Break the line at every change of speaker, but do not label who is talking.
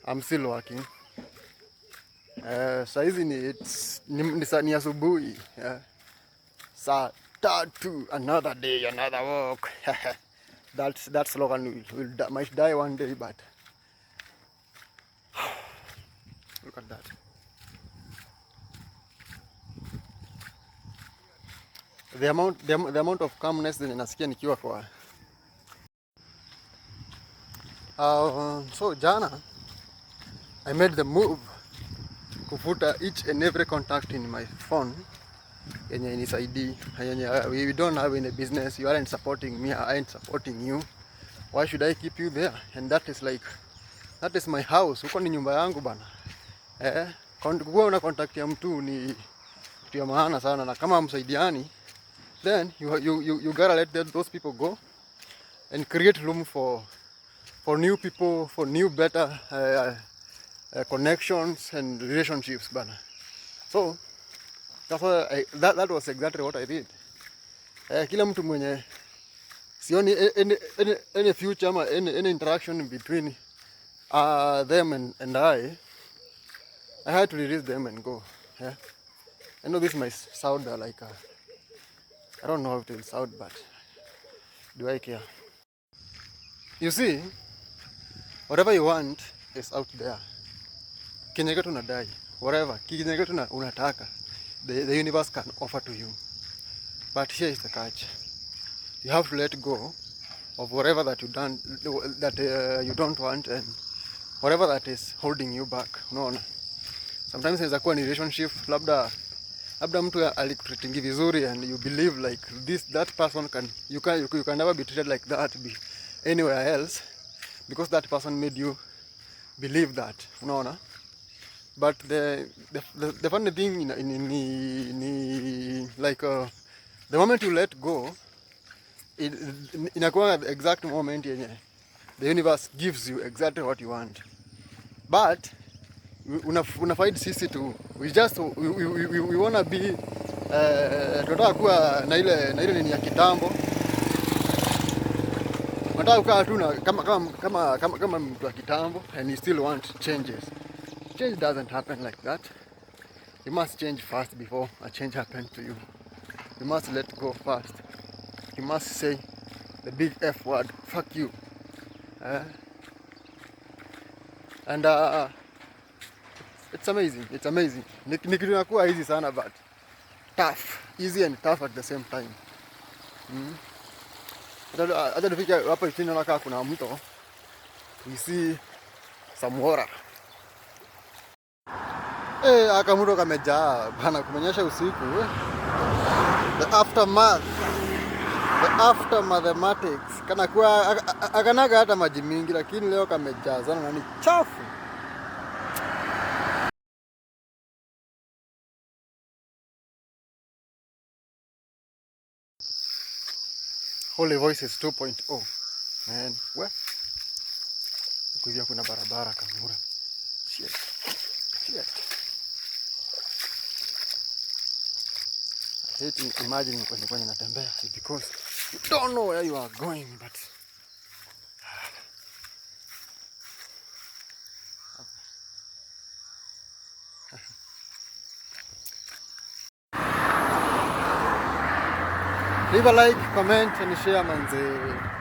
I'm still working. Saizi ni asubuhi. Saa tatu, another day, another walk. That slogan might die one day, but look at that. The amount of calmness that nasikia nikiwa kwa. So jana I made the move kufuta each and every contact in my phone yenye inisaidii, yenye we don't have any business. You aren't supporting me, I ain't supporting you. Why should I keep you there? And that is my house. Huko ni nyumba yangu bana. Kuwa una contact ya mtu ni kitu ya maana sana, na kama msaidiani, then you gotta let those people go and create room for new people, for new better connections and relationships bana. So that was exactly what I did. Kila mtu mwenye sioni any future ama any interaction between them and I had to release them and go. I know this might sound like I don't know how it will sound, but do I care? You see, whatever you want is out there. Kenye unadai, whatever kenye unataka, the universe can offer to you. But here is the catch. You have to let go of whatever that you don't want, and whatever that is holding you back. Unaona? Sometimes inaweza kuwa ni relationship, labda mtu alikutreatingi vizuri and you believe like that person you can never be treated like that anywhere else, because that person made you believe that. Unaona? But the funny thing the moment you let go, inakuwa the exact moment yenye the universe gives you exactly what you want. But unafight sisi tu, we wanna be tunataka kuwa na ile nini ya kitambo. Unataka kukaa tu kama mtu wa kitambo, and you still want changes. Change doesn't happen like that. You must change first before a change happens to you. You must let go first. You must say the big F word, fuck you. And it's amazing. Ni kitu inakuwa easy sana, but tough. Easy and tough at the same time. Hata tufika hapa chini nakaa kuna mto. We see some water. Akamuto kamejaa bana, kumenyesha usiku. The after mathematics kana kuwa akanaga hata maji mingi, lakini leo kamejaa sana na ni chafu. Holy Voices 2.0. Man, kuja kuna barabara Kamura. Shit. I hate imagining when natembea, because you don't know where you are going, but leave a like, comment and share manze.